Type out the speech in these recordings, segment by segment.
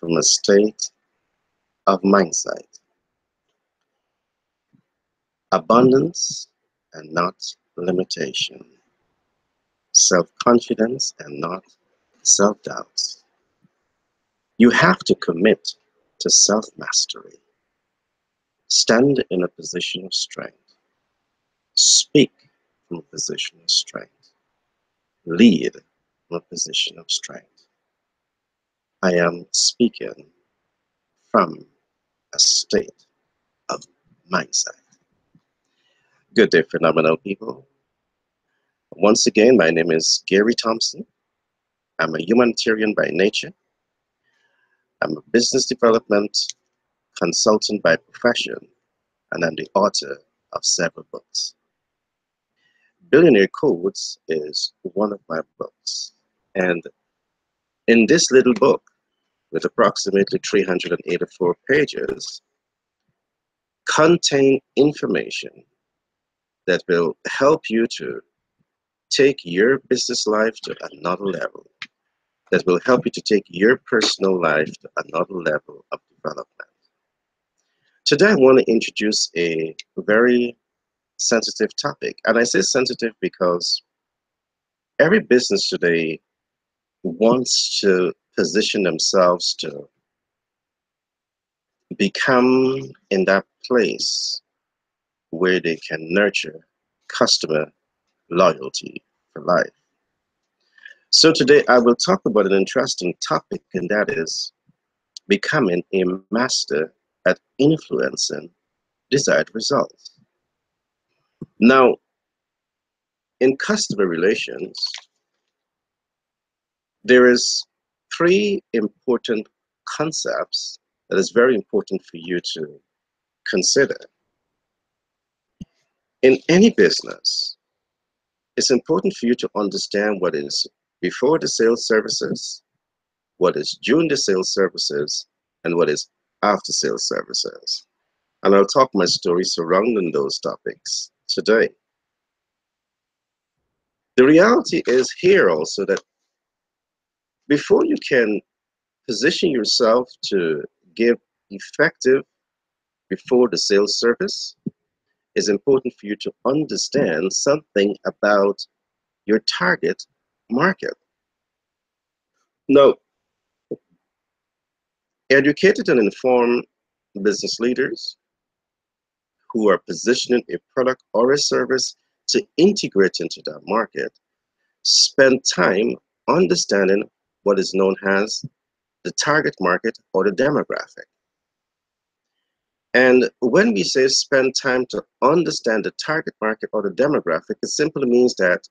from a state of mindset, abundance and not limitation, self-confidence and not self-doubt. You have to commit to self-mastery, stand in a position of strength, speak from a position of strength, lead from a position of strength. I am speaking from a state of mindset. Good day, phenomenal people. Once again, my name is Gary Thompson. I'm a humanitarian by nature. I'm a business development consultant by profession, and I'm the author of several books. Billionaire Codes is one of my books. And in this little book, with approximately 384 pages, contain information that will help you to take your business life to another level, that will help you to take your personal life to another level of development. Today, I want to introduce a very sensitive topic. And I say sensitive because every business today wants to position themselves to become in that place where they can nurture customer loyalty for life. So today I will talk about an interesting topic, and that is becoming a master at influencing desired results. Now, in customer relations, there is three important concepts that is very important for you to consider. In any business, it's important for you to understand what is before the sales services, what is during the sales services, and what is after sales services. And I'll talk my story surrounding those topics today. The reality is here also that before you can position yourself to give effective before the sales service, it's important for you to understand something about your target market. Now, educated and informed business leaders who are positioning a product or a service to integrate into that market spend time understanding what is known as the target market or the demographic. And when we say spend time to understand the target market or the demographic, it simply means that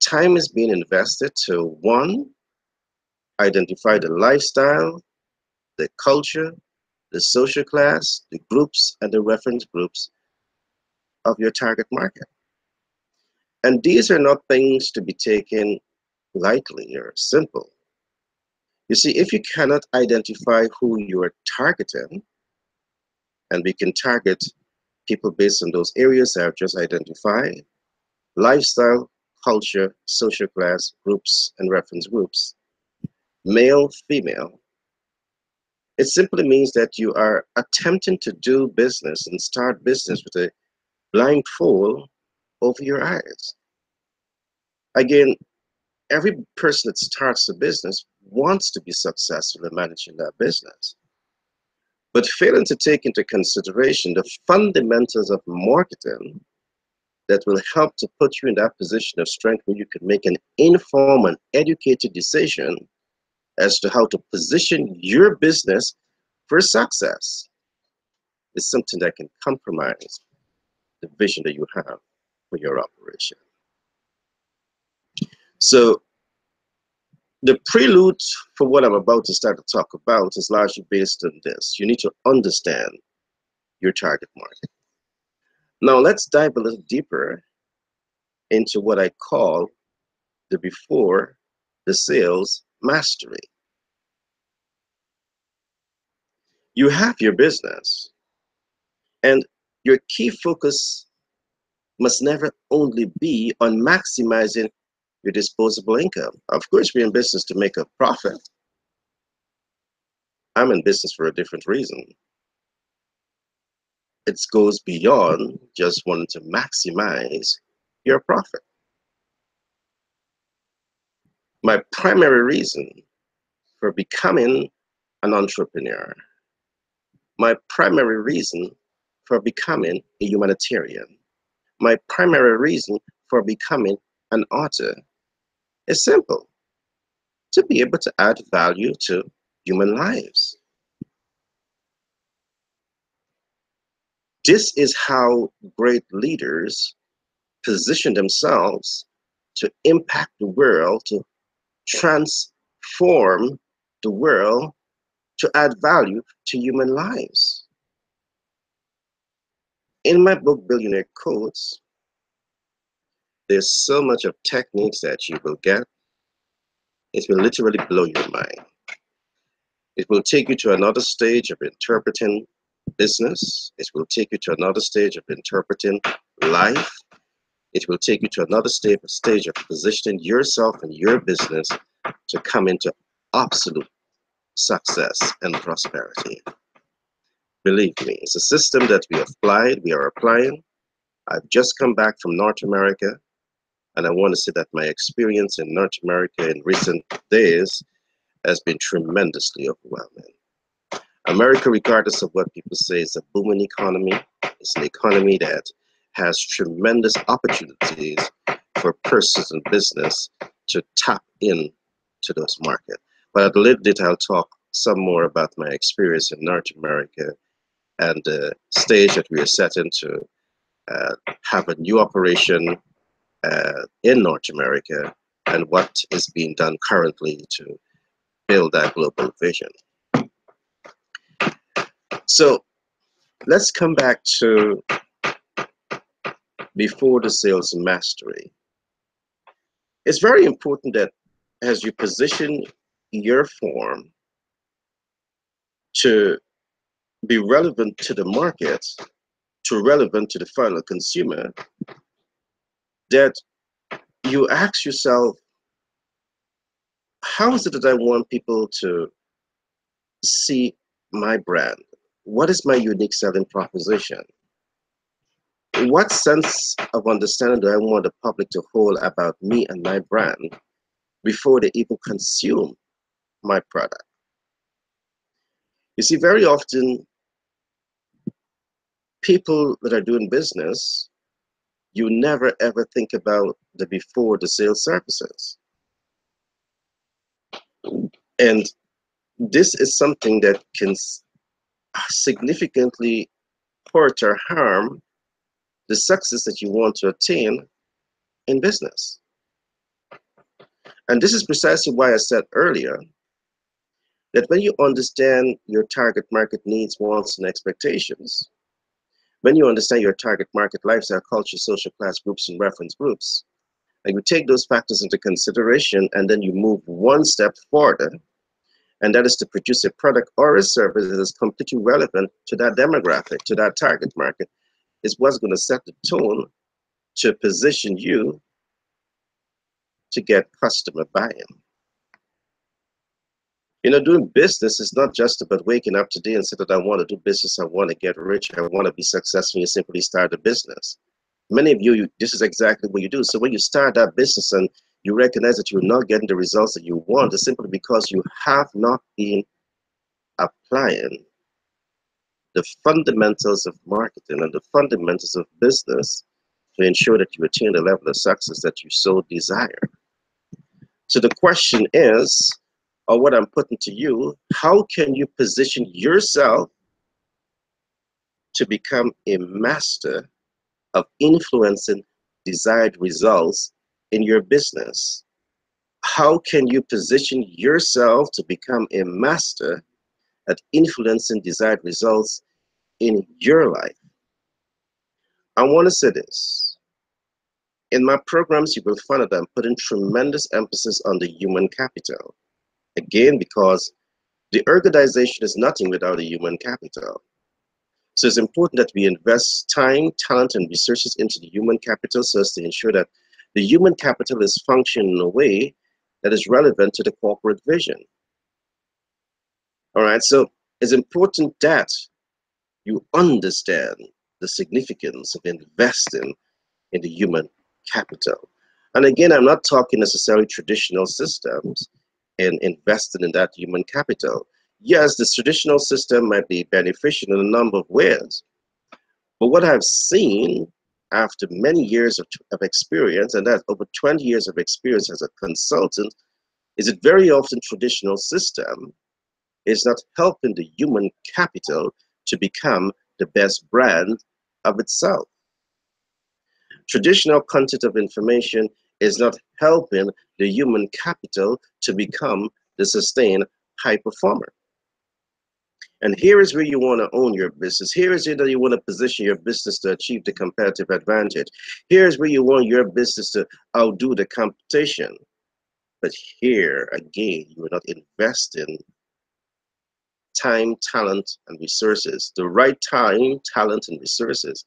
time is being invested to, one, identify the lifestyle, the culture, the social class, the groups, and the reference groups of your target market. And these are not things to be taken lightly or simple. You see, if you cannot identify who you are targeting, and we can target people based on those areas I've just identified: lifestyle, culture, social class, groups, and reference groups, male, female. It simply means that you are attempting to do business and start business with a blindfold over your eyes. Again, every person that starts a business wants to be successful in managing that business, but failing to take into consideration the fundamentals of marketing that will help to put you in that position of strength where you can make an informed and educated decision as to how to position your business for success is something that can compromise the vision that you have for your operation. So the prelude for what I'm about to start to talk about is largely based on this. You need to understand your target market. Now let's dive a little deeper into what I call the before the sales mastery. You have your business, and your key focus must never only be on maximizing your disposable income. Of course, we're in business to make a profit, I'm in business for a different reason. It goes beyond just wanting to maximize your profit. My primary reason for becoming an entrepreneur, my primary reason for becoming a humanitarian, my primary reason for becoming an author is simple: to be able to add value to human lives. This is how great leaders position themselves to impact the world, to transform the world, to add value to human lives. In my book, Billionaire Codes, there's so much of techniques that you will get. It will literally blow your mind. It will take you to another stage of interpreting business. It will take you to another stage of interpreting life. It will take you to another stage of positioning yourself and your business to come into absolute success and prosperity. Believe me, it's a system that we are applying. I've just come back from North America, and I want to say that my experience in North America in recent days has been tremendously overwhelming. America, regardless of what people say, is a booming economy. It's an economy that has tremendous opportunities for persons and business to tap in to those markets. But at a little bit, I'll talk some more about my experience in North America and the stage that we are setting to have a new operation in North America and what is being done currently to build that global vision. So let's come back to before the sales mastery. It's very important that as you position your form to be relevant to the market, to relevant to the final consumer, that you ask yourself, how is it that I want people to see my brand? What is my unique selling proposition? What sense of understanding do I want the public to hold about me and my brand before they even consume my product? You see, very often people that are doing business, you never ever think about the before the sales services. And this is something that can significantly hurt or harm the success that you want to attain in business. And this is precisely why I said earlier that when you understand your target market needs, wants, and expectations, when you understand your target market lifestyle, culture, social class groups, and reference groups, and you take those factors into consideration, and then you move one step further, and that is to produce a product or a service that is completely relevant to that demographic, to that target market, is what's going to set the tone to position you to get customer buy-in. You know, doing business is not just about waking up today and say that I want to do business, I want to get rich, I want to be successful. You simply start a business. Many of you, this is exactly what you do. So when you start that business and you recognize that you're not getting the results that you want, it's simply because you have not been applying the fundamentals of marketing and the fundamentals of business to ensure that you attain the level of success that you so desire. So the question is, or what I'm putting to you, how can you position yourself to become a master of influencing desired results in your business? How can you position yourself to become a master at influencing desired results in your life? I want to say this. In my programs, you will find that I'm putting tremendous emphasis on the human capital. Again, because the organization is nothing without a human capital. So it's important that we invest time, talent, and resources into the human capital so as to ensure that the human capital is functioning in a way that is relevant to the corporate vision. All right, so it's important that you understand the significance of investing in the human capital. And again, I'm not talking necessarily traditional systems in investing in that human capital. Yes, the traditional system might be beneficial in a number of ways, but what I've seen after many years of experience, and that's over 20 years of experience as a consultant, is that very often traditional system is not helping the human capital to become the best brand of itself. Traditional content of information is not helping the human capital to become the sustained high performer. And here is where you want to own your business. Here is where you want to position your business to achieve the competitive advantage. Here is where you want your business to outdo the competition. But here again, you are not investing time, talent, and resources. The right time, talent, and resources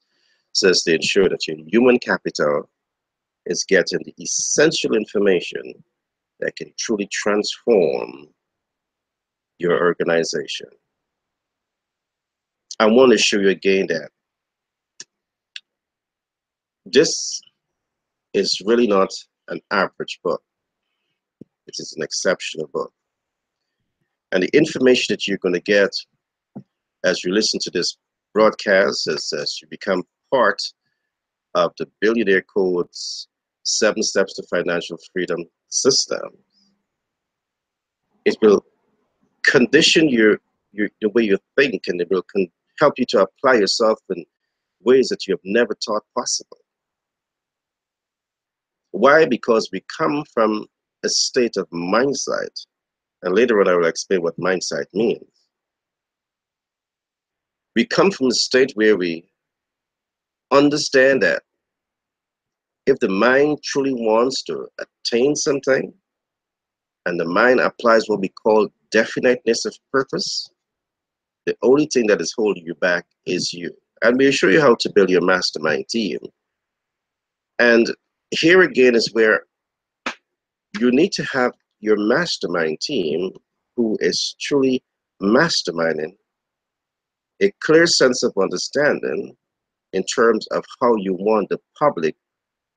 says to ensure that your human capital is getting the essential information that can truly transform your organization. I want to show you again that this is really not an average book. It is an exceptional book. And the information that you're going to get as you listen to this broadcast, as you become part of the Billionaire Codes 7 Steps to Financial Freedom system, it will condition the way you think, and it will help you to apply yourself in ways that you have never thought possible. Why? Because we come from a state of mindset, and later on I will explain what mindset means. We come from a state where we understand that if the mind truly wants to attain something, and the mind applies what we call definiteness of purpose, the only thing that is holding you back is you. And we'll show you how to build your mastermind team. And here again is where you need to have your mastermind team who is truly masterminding a clear sense of understanding in terms of how you want the public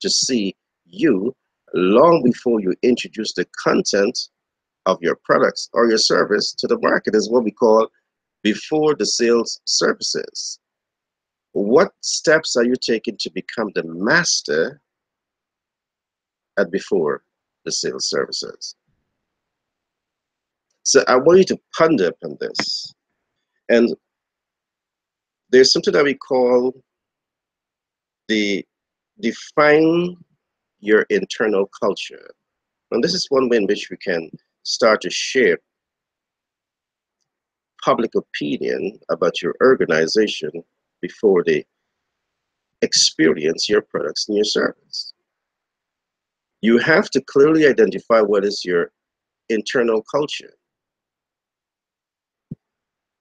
to see you long before you introduce the content of your products or your service to the market, is what we call before the sales services. What steps are you taking to become the master at before the sales services? So I want you to ponder upon this. And there's something that we call the define your internal culture. And this is one way in which we can start to shape public opinion about your organization before they experience your products and your service. You have to clearly identify what is your internal culture.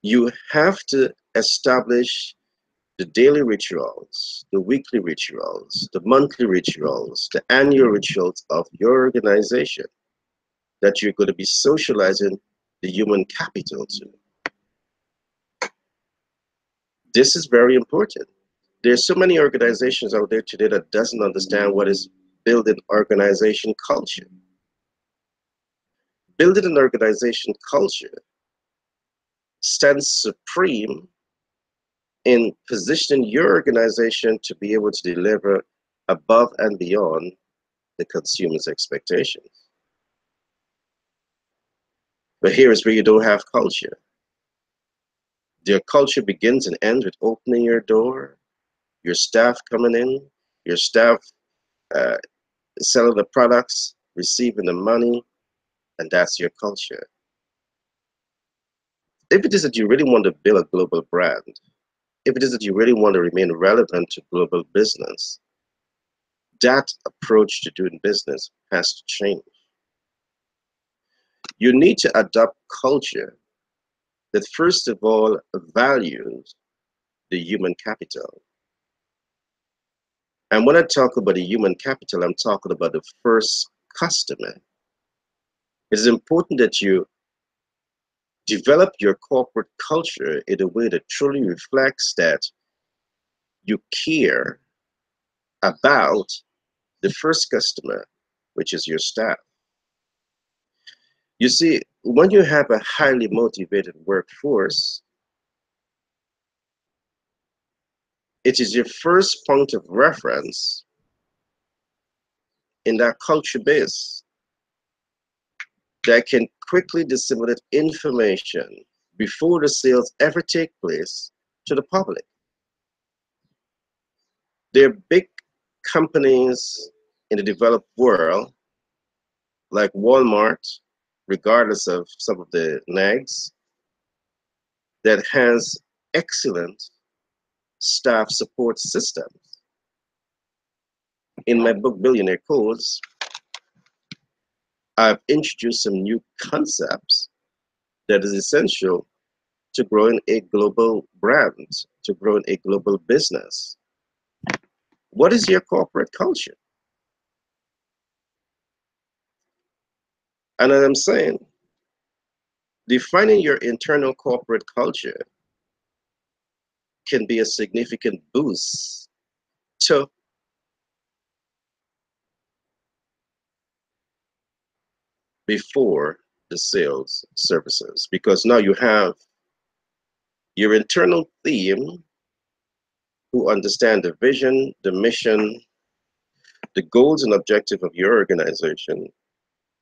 You have to establish the daily rituals, the weekly rituals, the monthly rituals, the annual rituals of your organization that you're going to be socializing the human capital to. This is very important. There's so many organizations out there today that doesn't understand what is building organization culture. Building an organization culture stands supreme in positioning your organization to be able to deliver above and beyond the consumer's expectations. But here is where you don't have culture. Your culture begins and ends with opening your door, your staff coming in, your staff uh, selling the products, receiving the money, and that's your culture. If it is that you really want to build a global brand, if it is that you really want to remain relevant to global business, that approach to doing business has to change. You need to adopt culture that first of all values the human capital. And when I talk about the human capital, I'm talking about the first customer. It is important that you Develop your corporate culture in a way that truly reflects that you care about the first customer, which is your staff. You see, when you have a highly motivated workforce, it is your first point of reference in that culture base that can quickly disseminate information before the sales ever take place to the public. There are big companies in the developed world, like Walmart, regardless of some of the nags, that has excellent staff support systems. In my book, Billionaire Codes, I've introduced some new concepts that is essential to growing a global brand, to growing a global business. What is your corporate culture? And as I'm saying, defining your internal corporate culture can be a significant boost to before the sales services, because now you have your internal team who understand the vision, the mission, the goals and objective of your organization,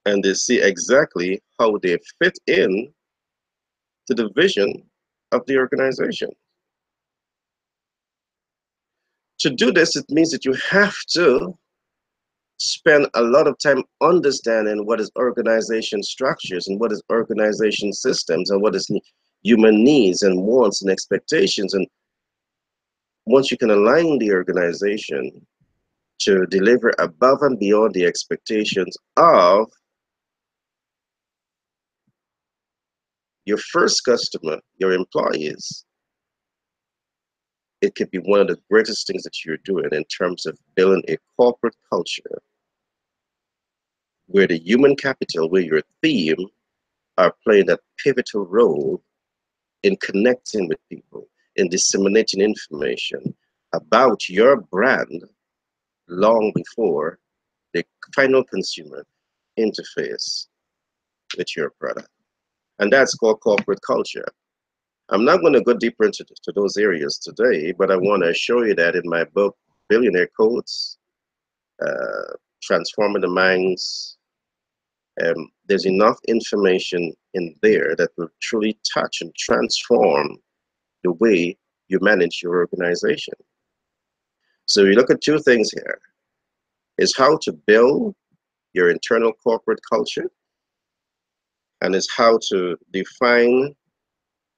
and they see exactly how they fit in to the vision of the organization. To do this, it means that you have to spend a lot of time understanding what is organization structures and what is organization systems and what is human needs and wants and expectations. And once you can align the organization to deliver above and beyond the expectations of your first customer, your employees, it could be one of the greatest things that you're doing in terms of building a corporate culture where the human capital, where your theme are playing that pivotal role in connecting with people, in disseminating information about your brand long before the final consumer interface with your product. And that's called corporate culture. I'm not going to go deeper into to those areas today, but I want to show you that in my book, Billionaire Codes, Transforming the Minds. There's enough information in there that will truly touch and transform the way you manage your organization. So you look at two things here, is how to build your internal corporate culture, and is how to define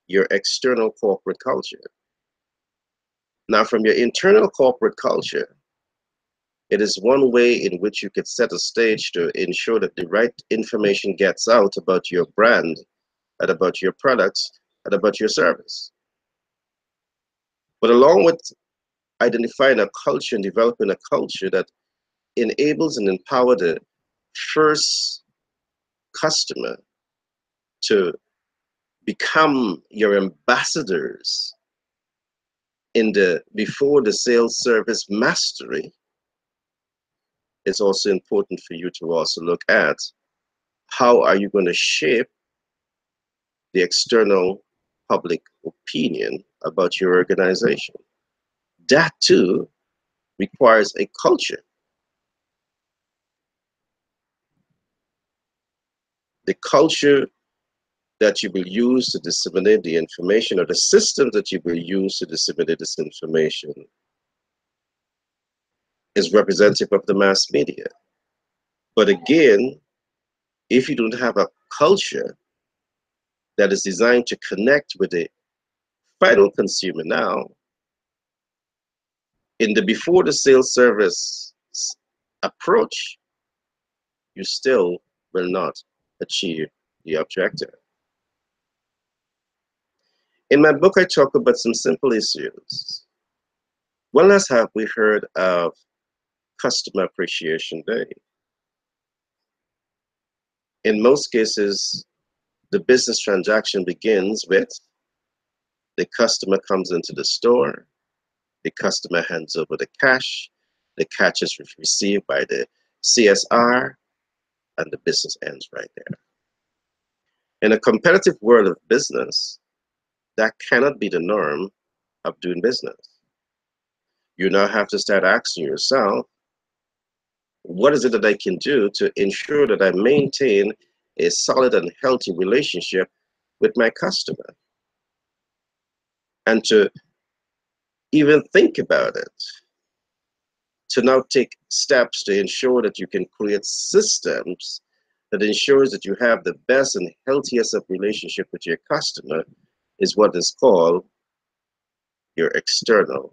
your external corporate culture. Now, from your internal corporate culture, it is one way in which you could set a stage to ensure that the right information gets out about your brand and about your products and about your service. But along with identifying a culture and developing a culture that enables and empowers the first customer to become your ambassadors in the before the sales service mastery, it's also important for you to also look at how are you going to shape the external public opinion about your organization. That too requires a culture. The culture that you will use to disseminate the information, or the systems that you will use to disseminate this information, is representative of the mass media. But again, if you don't have a culture that is designed to connect with the final consumer now, in the before the sales service approach, you still will not achieve the objective. In my book, I talk about some simple issues. When last have we heard of Customer Appreciation Day? In most cases, The business transaction begins with the customer comes into the store, the customer hands over the cash is received by the CSR, and the business ends right there. In a competitive world of business, that cannot be the norm of doing business. You now have to start asking yourself, what is it that I can do to ensure that I maintain a solid and healthy relationship with my customer? And to even think about it, to now take steps to ensure that you can create systems that ensures that you have the best and healthiest of relationship with your customer is what is called your external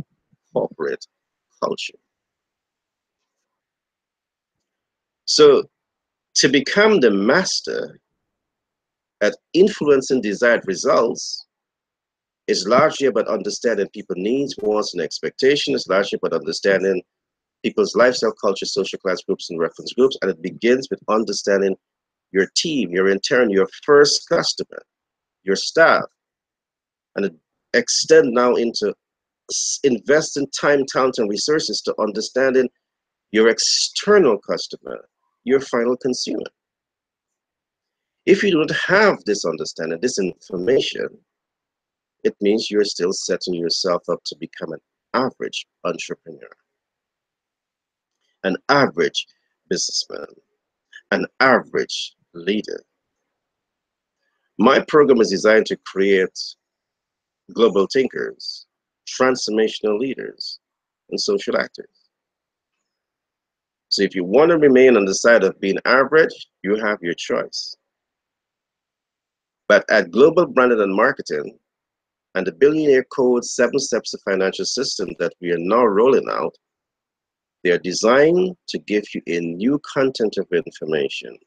corporate culture. So to become the master at influencing desired results is largely about understanding people's needs, wants, and expectations. It's largely about understanding people's lifestyle, culture, social class groups, and reference groups. And it begins with understanding your team, your intern, your first customer, your staff, and it extend now into investing time, talent, and resources to understanding your external customer, your final consumer. If you don't have this understanding, this information, it means you're still setting yourself up to become an average entrepreneur, an average businessman, an average leader. My program is designed to create global thinkers, transformational leaders, and social actors. So if you want to remain on the side of being average, you have your choice. But at Global Branding and Marketing and the Billionaire Codes 7 Steps to Financial System that we are now rolling out, they are designed to give you a new content of information,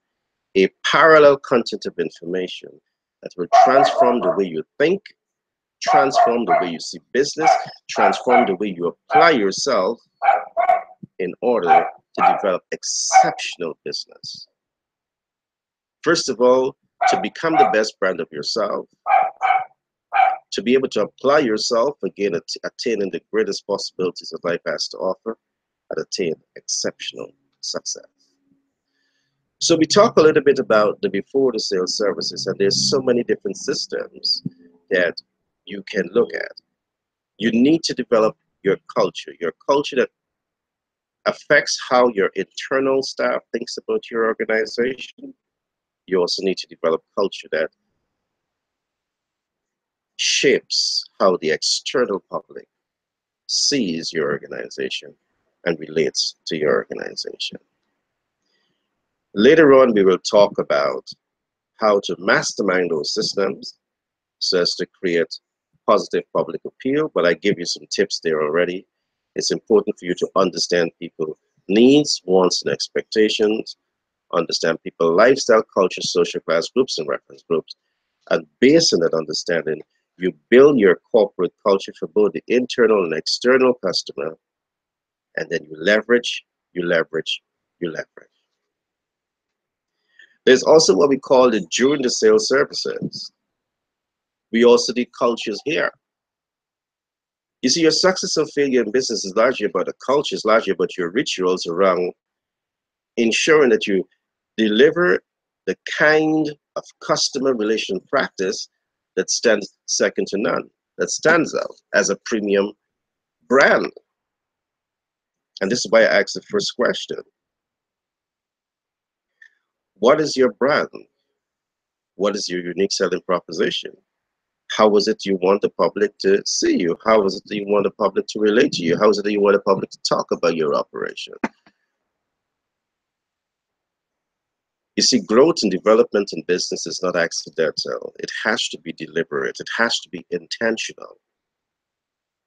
a parallel content of information that will transform the way you think, transform the way you see business, transform the way you apply yourself in order to develop exceptional business. First of all, to become the best brand of yourself, to be able to apply yourself, again, attaining the greatest possibilities that life has to offer, and attain exceptional success. So we talk a little bit about the before the sale services, and there's so many different systems that you can look at. You need to develop your culture that affects how your internal staff thinks about your organization. You also need to develop culture that shapes how the external public sees your organization and relates to your organization. Later on, we will talk about how to mastermind those systems so as to create positive public appeal, but I give you some tips there already. It's important for you to understand people's needs, wants, and expectations, understand people's lifestyle, culture, social class groups, and reference groups. And based on that understanding, you build your corporate culture for both the internal and external customer, and then you leverage, you leverage, you leverage. There's also what we call the during the sales services. We also did cultures here. You see, your success or failure in business is largely about the culture, it's largely about your rituals around ensuring that you deliver the kind of customer relation practice that stands second to none, that stands out as a premium brand. And this is why I asked the first question. What is your brand? What is your unique selling proposition? How is it you want the public to see you? How is it that you want the public to relate to you? How is it that you want the public to talk about your operation? You see, growth and development in business is not accidental. It has to be deliberate. It has to be intentional.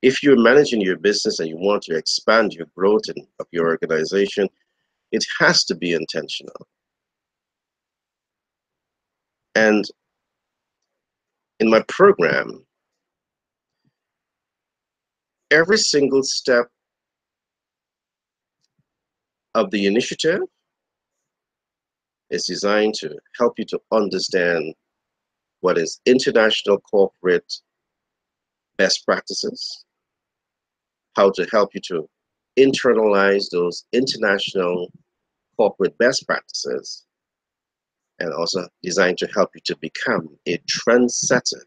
If you're managing your business and you want to expand your growth of your organization, it has to be intentional. And in my program, every single step of the initiative is designed to help you to understand what is international corporate best practices, how to help you to internalize those international corporate best practices, and also designed to help you to become a trendsetter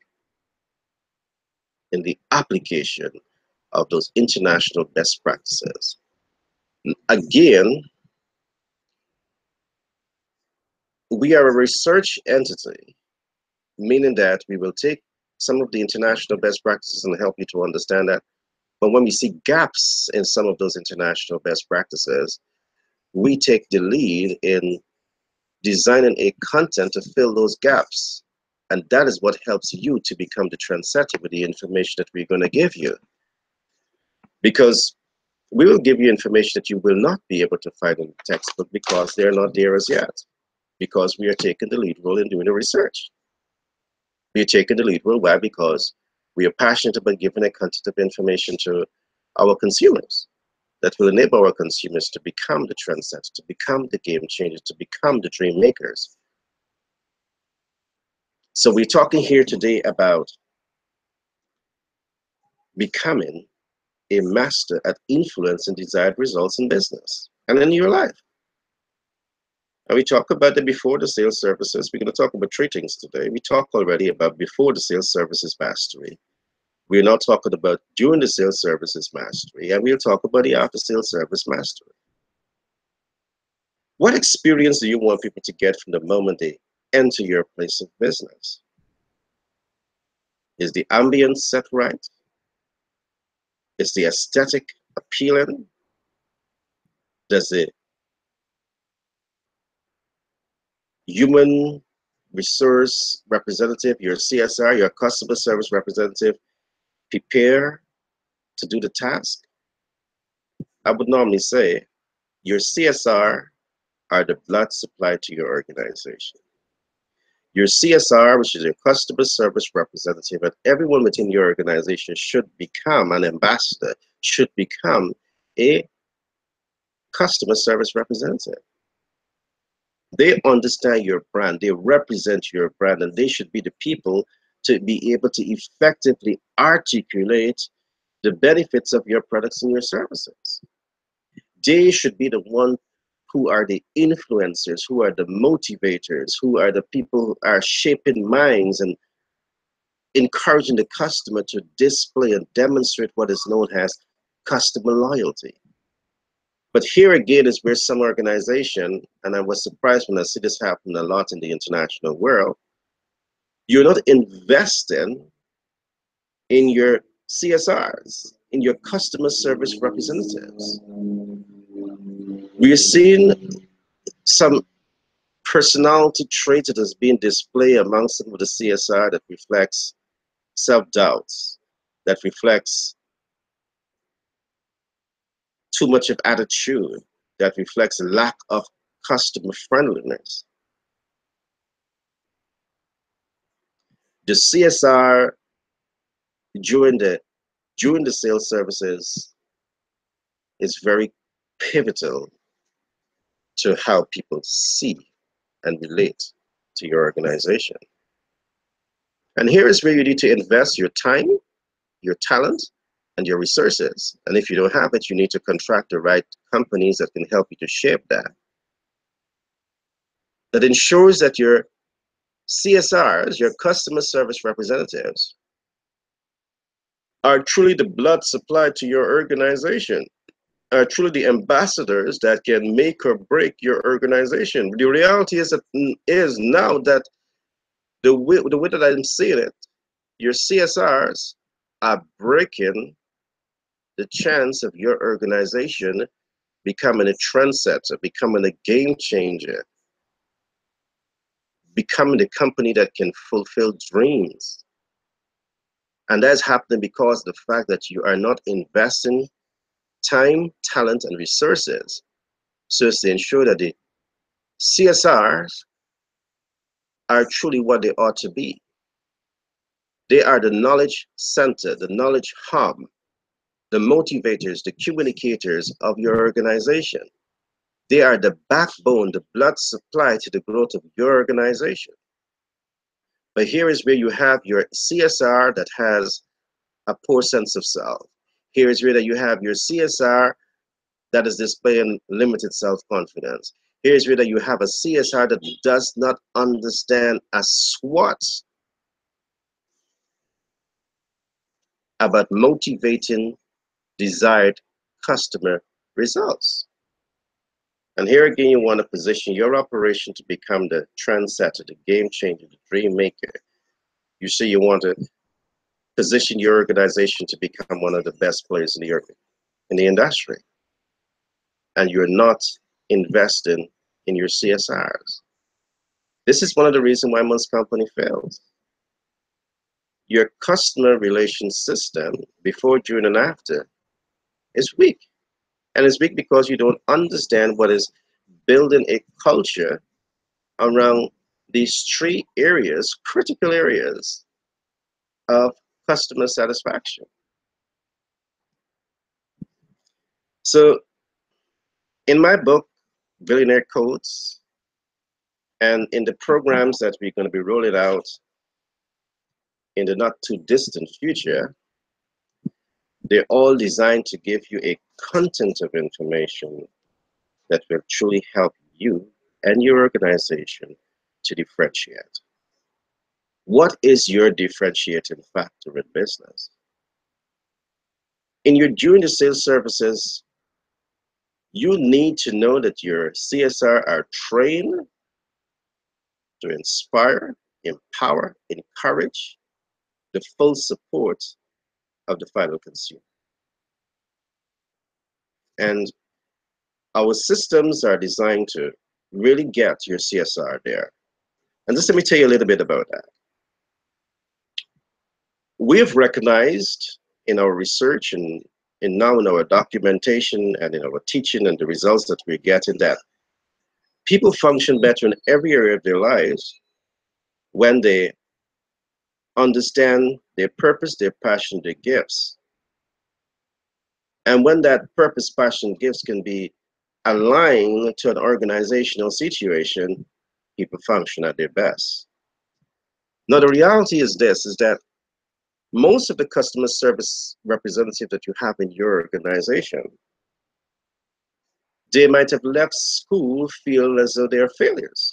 in the application of those international best practices. Again, we are a research entity, meaning that we will take some of the international best practices and help you to understand that. But when we see gaps in some of those international best practices, we take the lead in designing a content to fill those gaps. And that is what helps you to become the trendsetter with the information that we're going to give you. Because we will give you information that you will not be able to find in the textbook because they're not there as yet. Because we are taking the lead role in doing the research. We are taking the lead role. Why? Because we are passionate about giving a content of information to our consumers that will enable our consumers to become the trendsetters, to become the game changers, to become the dream makers. So we're talking here today about becoming a master at influencing desired results in business and in your life. And we talk about the before the sales services. We're going to talk about three things today. We talked already about before the sales services mastery. We're now talking about during the sales services mastery, and we'll talk about the after sales service mastery. What experience do you want people to get from the moment they enter your place of business? Is the ambience set right? Is the aesthetic appealing? Does the human resource representative, your CSR, your customer service representative, prepare to do the task? I would normally say your CSR are the blood supply to your organization. Your CSR, which is your customer service representative, and everyone within your organization should become an ambassador, should become a customer service representative. They understand your brand, they represent your brand, and they should be the people to be able to effectively articulate the benefits of your products and your services. They should be the one who are the influencers, who are the motivators, who are the people who are shaping minds and encouraging the customer to display and demonstrate what is known as customer loyalty. But here again is where some organization, and I was surprised when I see this happen a lot in the international world, you're not investing in your CSRs, in your customer service representatives. We are seeing some personality traits that is being displayed among some of the CSR that reflects self-doubts, that reflects too much of attitude, that reflects a lack of customer friendliness. The CSR during the sales services is very pivotal to how people see and relate to your organization. And here is where you need to invest your time, your talent, and your resources. And if you don't have it, you need to contract the right companies that can help you to shape that. That ensures that your CSRs, your customer service representatives, are truly the blood supply to your organization, are truly the ambassadors that can make or break your organization. The reality is now that the way that I'm seeing it, your CSRs are breaking the chance of your organization becoming a trendsetter, becoming a game changer, becoming the company that can fulfill dreams. And that's happening because of the fact that you are not investing time, talent, and resources so as to ensure that the CSRs are truly what they ought to be. They are the knowledge center, the knowledge hub, the motivators, the communicators of your organization. They are the backbone, the blood supply to the growth of your organization. But here is where you have your CSR that has a poor sense of self. Here is where that you have your CSR that is displaying limited self-confidence. Here's where that you have a CSR that does not understand a SWOT about motivating desired customer results. And here again, you want to position your operation to become the trendsetter, the game changer, the dream maker. You say you want to position your organization to become one of the best players in the industry, and you're not investing in your CSRs. This is one of the reasons why most company fails. Your customer relation system before, during, and after is weak. And it's weak because you don't understand what is building a culture around these three areas, critical areas of customer satisfaction. So in my book, Billionaire Codes, and in the programs that we're going to be rolling out in the not too distant future, they're all designed to give you a content of information that will truly help you and your organization to differentiate. What is your differentiating factor in business? In your during the sales services, you need to know that your CSR are trained to inspire, empower, encourage the full support of the final consumer. And our systems are designed to really get your CSR there. And just let me tell you a little bit about that. We have recognized in our research and now in our documentation and in our teaching and the results that we're getting that people function better in every area of their lives when they understand their purpose, their passion, their gifts. And when that purpose, passion, gifts can be aligned to an organizational situation, people function at their best. Now, the reality is this, is that most of the customer service representatives that you have in your organization, they might have left school feel as though they are failures.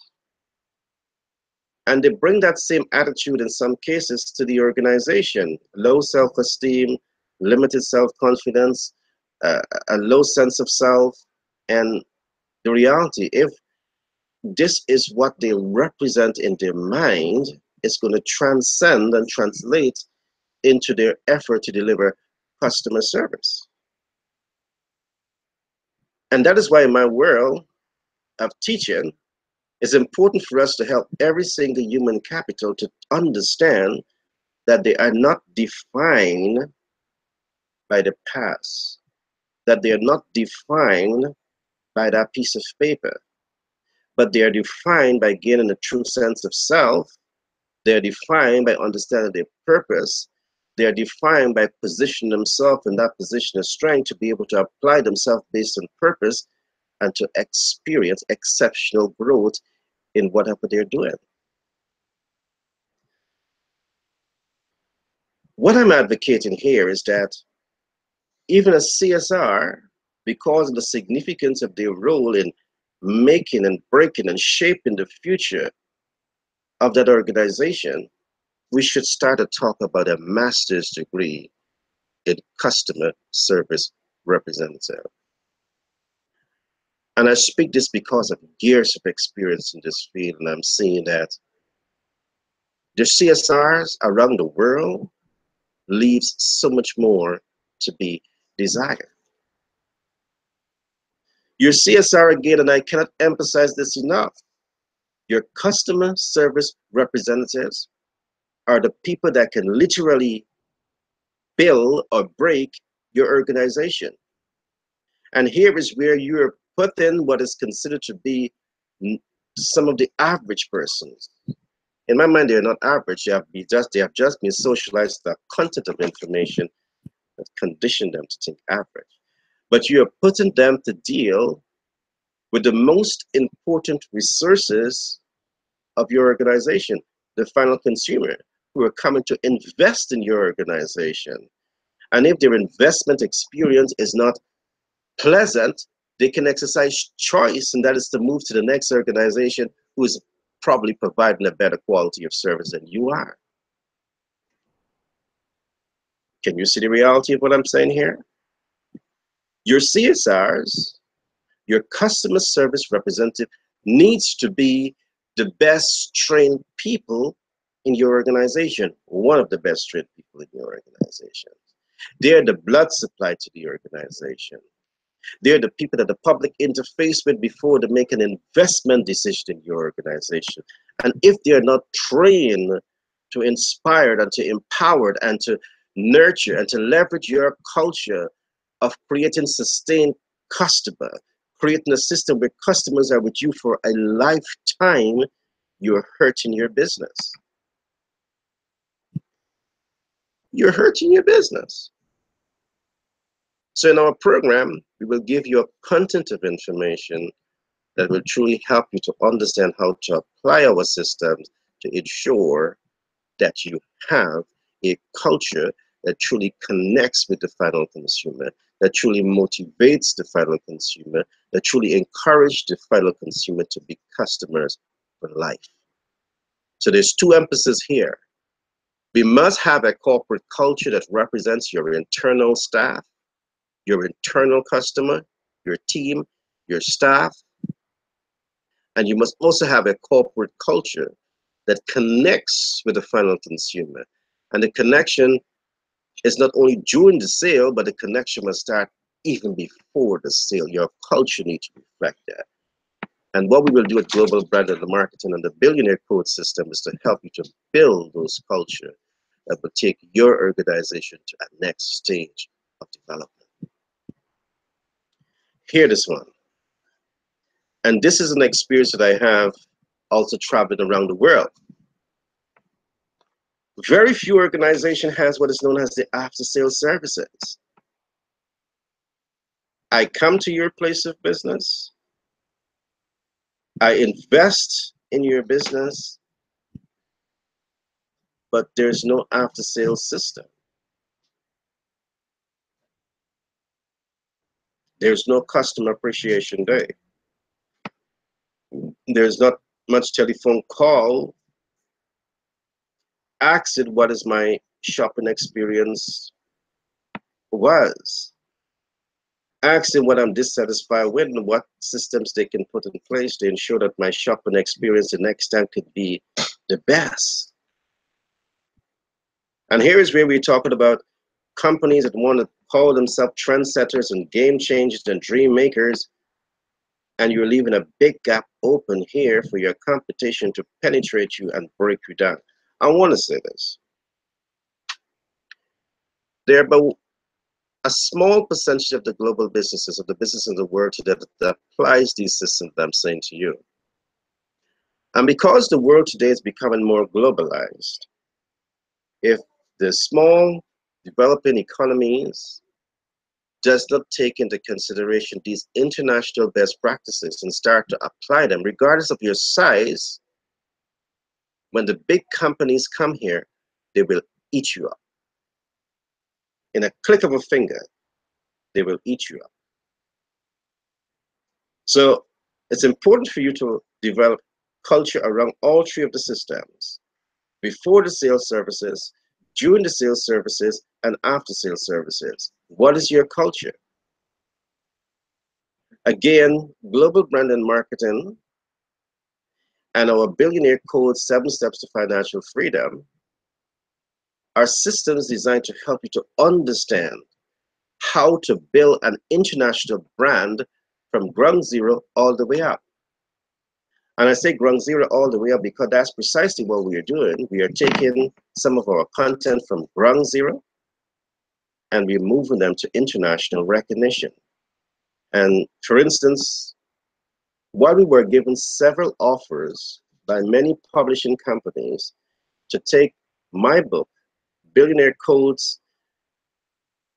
And they bring that same attitude in some cases to the organization. Low self-esteem, limited self-confidence, a low sense of self. And the reality, if this is what they represent in their mind, it's going to transcend and translate into their effort to deliver customer service. And that is why in my world of teaching, it's important for us to help every single human capital to understand that they are not defined by the past, that they are not defined by that piece of paper, but they are defined by gaining a true sense of self. They are defined by understanding their purpose. They are defined by positioning themselves in that position of strength to be able to apply themselves based on purpose and to experience exceptional growth in whatever they're doing. What I'm advocating here is that even a CSR, because of the significance of their role in making and breaking and shaping the future of that organization, we should start to talk about a master's degree in customer service representative. And I speak this because of years of experience in this field, and I'm seeing that the CSRs around the world leaves so much more to be desired. Your CSR, again, and I cannot emphasize this enough, your customer service representatives are the people that can literally build or break your organization. And here is where you're put in what is considered to be some of the average persons. In my mind, they're not average. They have just been socialized the content of information that conditioned them to think average. But you're putting them to deal with the most important resources of your organization, the final consumer, who are coming to invest in your organization. And if their investment experience is not pleasant, they can exercise choice, and that is to move to the next organization who is probably providing a better quality of service than you are. Can you see the reality of what I'm saying here? Your CSRs, your customer service representative, needs to be the best trained people in your organization, one of the best trained people in your organization. They're the blood supply to the organization. They're the people that the public interface with before they make an investment decision in your organization. And if they're not trained to inspire and to empower and to nurture and to leverage your culture of creating sustained customer, creating a system where customers are with you for a lifetime, you're hurting your business. You're hurting your business. So in our program, we will give you a content of information that will truly help you to understand how to apply our systems to ensure that you have a culture that truly connects with the final consumer, that truly motivates the final consumer, that truly encourages the final consumer to be customers for life. So there's two emphases here. We must have a corporate culture that represents your internal staff, your internal customer, your team, your staff, and you must also have a corporate culture that connects with the final consumer. And the connection is not only during the sale, but the connection must start even before the sale. Your culture needs to reflect that. And what we will do at Global Brand and Marketing and the Billionaire Codes System is to help you to build those culture that will take your organization to a next stage of development. Hear this one. And this is an experience that I have also traveling around the world. Very few organizations has what is known as the after-sales services. I come to your place of business, I invest in your business, but there's no after-sales system. There's no customer appreciation day. There's not much telephone call asking what is my shopping experience was. Asking what I'm dissatisfied with and what systems they can put in place to ensure that my shopping experience the next time could be the best. And here is where we're talking about companies that want to call themselves trendsetters and game changers and dream makers, and you're leaving a big gap open here for your competition to penetrate you and break you down. I want to say this. There are about a small percentage of the global businesses, of the business in the world today, that applies these systems that I'm saying to you. And because the world today is becoming more globalized, if the small developing economies does not take into consideration these international best practices and start to apply them, regardless of your size, when the big companies come here, they will eat you up. In a click of a finger, they will eat you up. So it's important for you to develop culture around all three of the systems: before the sales services, during the sales services, and after sales services. What is your culture? Again, Global Brand and Marketing and our Billionaire Code 7 Steps to Financial Freedom are systems designed to help you to understand how to build an international brand from ground zero all the way up. And I say ground zero all the way up because that's precisely what we are doing. We are taking some of our content from ground zero and we're moving them to international recognition. And for instance, while we were given several offers by many publishing companies to take my book, Billionaire Codes,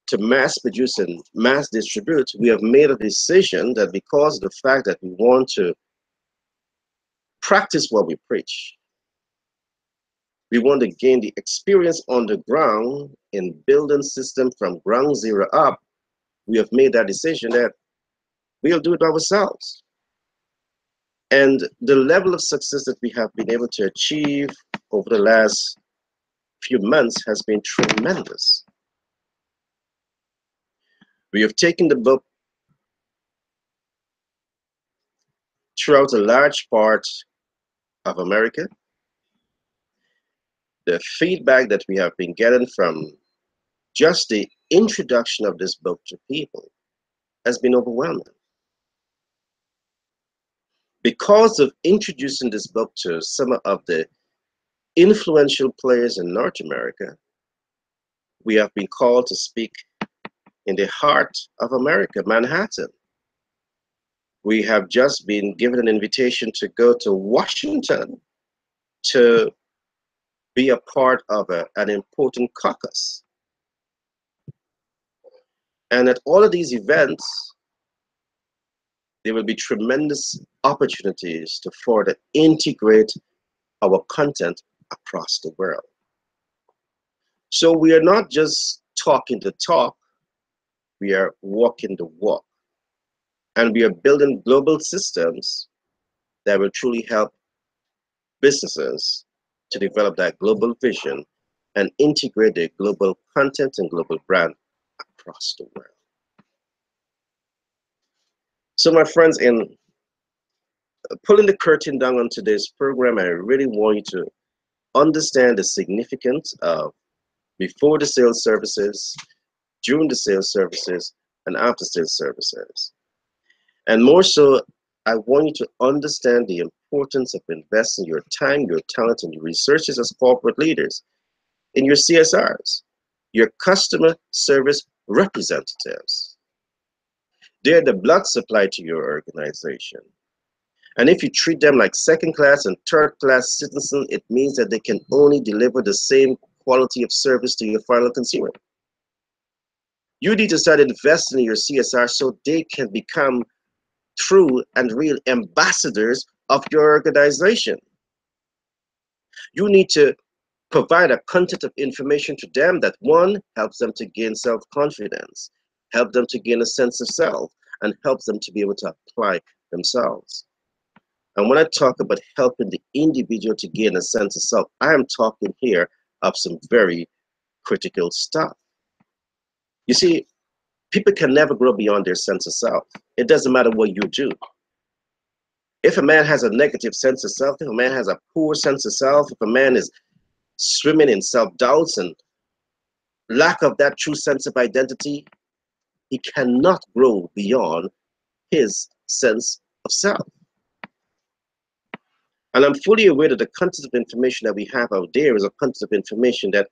to mass produce and mass distribute, we have made a decision that because of the fact that we want to practice what we preach, We want to gain the experience on the ground in building system from ground zero up. We have made that decision that we'll do it ourselves. And the level of success that we have been able to achieve over the last few months has been tremendous. We have taken the book throughout a large part of America. The feedback that we have been getting from just the introduction of this book to people has been overwhelming. Because of introducing this book to some of the influential players in North America, we have been called to speak in the heart of America, Manhattan. We have just been given an invitation to go to Washington to be a part of an important caucus. And at all of these events, there will be tremendous opportunities to further integrate our content across the world. So we are not just talking the talk, we are walking the walk. And we are building global systems that will truly help businesses to develop that global vision and integrate their global content and global brand across the world. So my friends, in pulling the curtain down on today's program, I really want you to understand the significance of before the sales services, during the sales services, and after sales services. And more so, I want you to understand the importance of investing your time, your talent, and your resources as corporate leaders in your CSRs, your customer service representatives. They're the blood supply to your organization. And if you treat them like second class and third class citizens, it means that they can only deliver the same quality of service to your final consumer. You need to start investing in your CSR so they can become true and real ambassadors of your organization. You need to provide a content of information to them that one helps them to gain self-confidence, help them to gain a sense of self, and helps them to be able to apply themselves. And when I talk about helping the individual to gain a sense of self, I am talking here of some very critical stuff. You see, people can never grow beyond their sense of self. It doesn't matter what you do. If a man has a negative sense of self, if a man has a poor sense of self, if a man is swimming in self-doubts and lack of that true sense of identity, he cannot grow beyond his sense of self. And I'm fully aware that the content of information that we have out there is a content of information that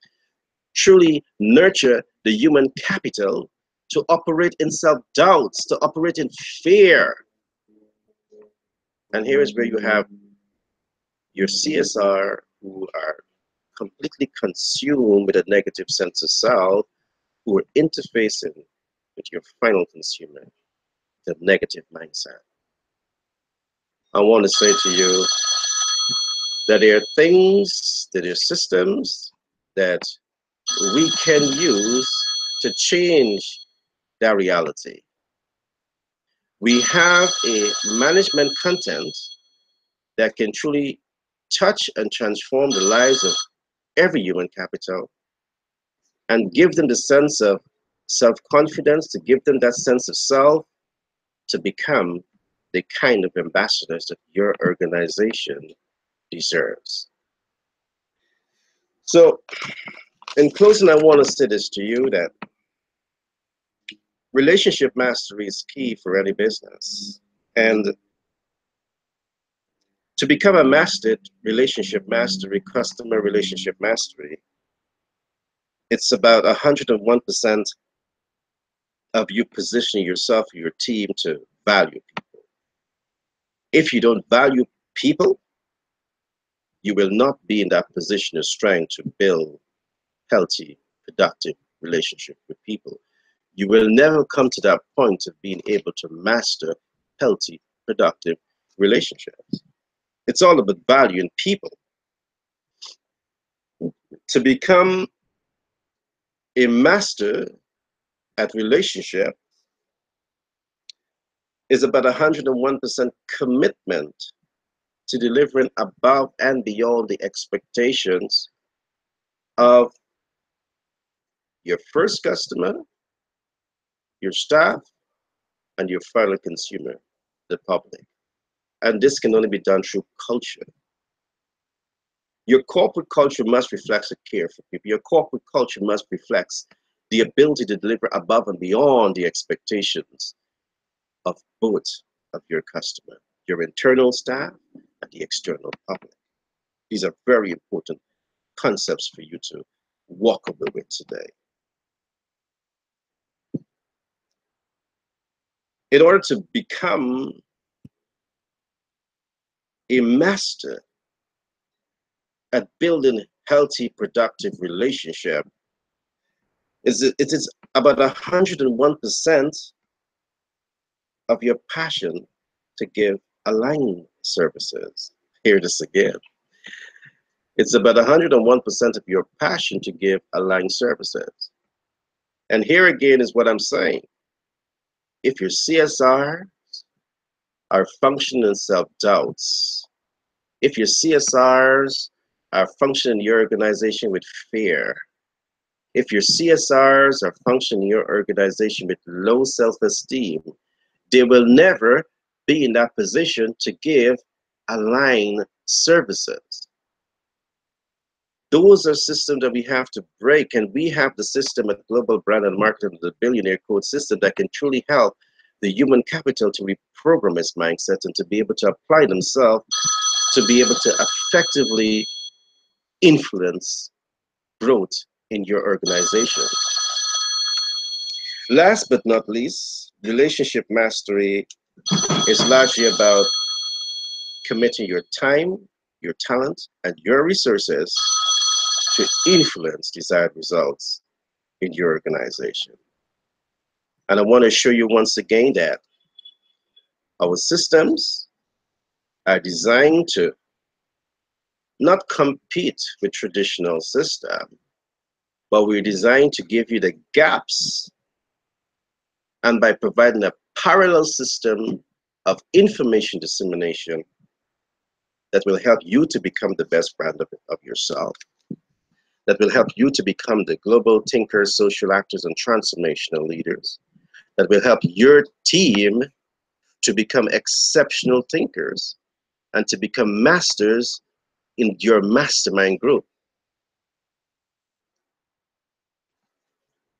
truly nurture the human capital to operate in self-doubts, to operate in fear. And here is where you have your CSR who are completely consumed with a negative sense of self, who are interfacing with your final consumer, the negative mindset. I want to say to you that there are things, that there are systems that we can use to change that reality. We have a management content that can truly touch and transform the lives of every human capital and give them the sense of self-confidence, to give them that sense of self, to become the kind of ambassadors that your organization deserves. So, in closing, I want to say this to you, that relationship mastery is key for any business. And to become a mastered relationship mastery, customer relationship mastery, it's about 101% of you positioning yourself, your team to value people. If you don't value people, you will not be in that position of strength to build healthy, productive relationship with people. You will never come to that point of being able to master healthy, productive relationships. It's all about valuing people. To become a master at relationship is about 101% commitment to delivering above and beyond the expectations of your first customer, your staff, and your final consumer, the public. And this can only be done through culture. Your corporate culture must reflect a care for people. Your corporate culture must reflect the ability to deliver above and beyond the expectations of both of your customer, your internal staff, and the external public. These are very important concepts for you to walk away with today. In order to become a master at building healthy, productive relationship, it is about 101% of your passion to give aligned services. Hear this again. It's about 101% of your passion to give aligned services. And here again is what I'm saying. If your CSR are functioning in self-doubts, if your CSRs are functioning in your organization with fear, if your CSRs are functioning in your organization with low self-esteem, they will never be in that position to give aligned services. Those are systems that we have to break, and we have the system at Global Brand and Marketing, the Billionaire Codes System, that can truly help the human capital to reprogram its mindset and to be able to apply themselves to be able to effectively influence growth in your organization. Last but not least, relationship mastery is largely about committing your time, your talent, and your resources to influence desired results in your organization. And I want to show you once again that our systems are designed to not compete with traditional systems, but we're designed to give you the gaps, and by providing a parallel system of information dissemination that will help you to become the best brand of yourself, that will help you to become the global thinkers, social actors, and transformational leaders, that will help your team to become exceptional thinkers and to become masters in your mastermind group.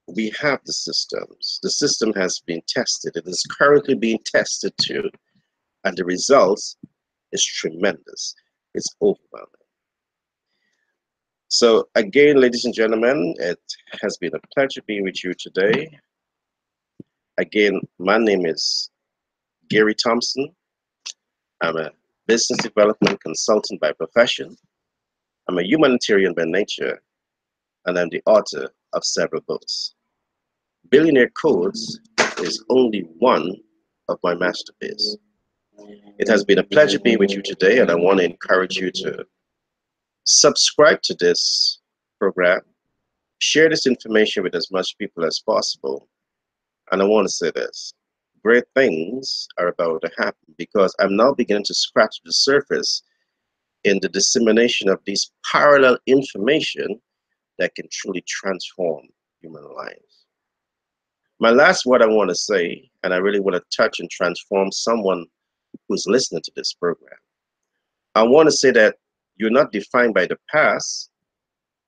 We have the systems. The system has been tested. It is currently being tested too, and the results is tremendous. It's overwhelming. So again, ladies and gentlemen, it has been a pleasure being with you today. Again, my name is Gary Thompson. I'm a business development consultant by profession. I'm a humanitarian by nature, and I'm the author of several books. Billionaire Codes is only one of my masterpieces. It has been a pleasure being with you today, and I want to encourage you to subscribe to this program, share this information with as much people as possible. And I want to say this: great things are about to happen, because I'm now beginning to scratch the surface in the dissemination of these parallel information that can truly transform human lives. My last word I want to say, and I really want to touch and transform someone who's listening to this program. I want to say that you're not defined by the past,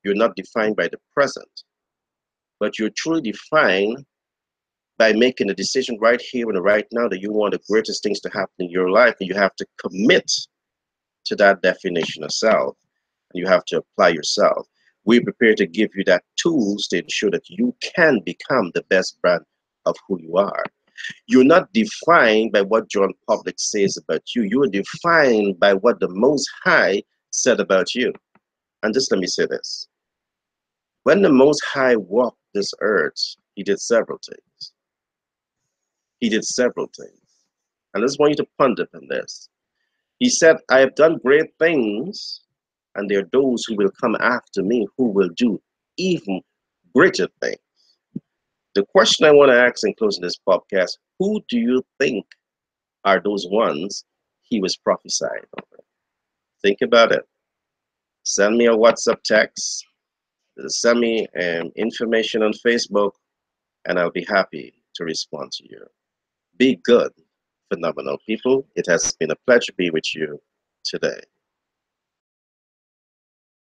you're not defined by the present, but you're truly defined by making a decision right here and right now that you want the greatest things to happen in your life, and you have to commit to that definition of self, and you have to apply yourself. We're prepared to give you that tools to ensure that you can become the best brand of who you are. You're not defined by what John Public says about you. You are defined by what the Most High said about you. And just let me say this. When the Most High walked this earth, he did several things. He did several things. And I just want you to ponder on this. He said, I have done great things, and there are those who will come after me who will do even greater things. The question I want to ask in closing this podcast, who do you think are those ones he was prophesying over? Think about it. Send me a WhatsApp text, send me information on Facebook, and I'll be happy to respond to you. Be good, phenomenal people. It has been a pleasure to be with you today.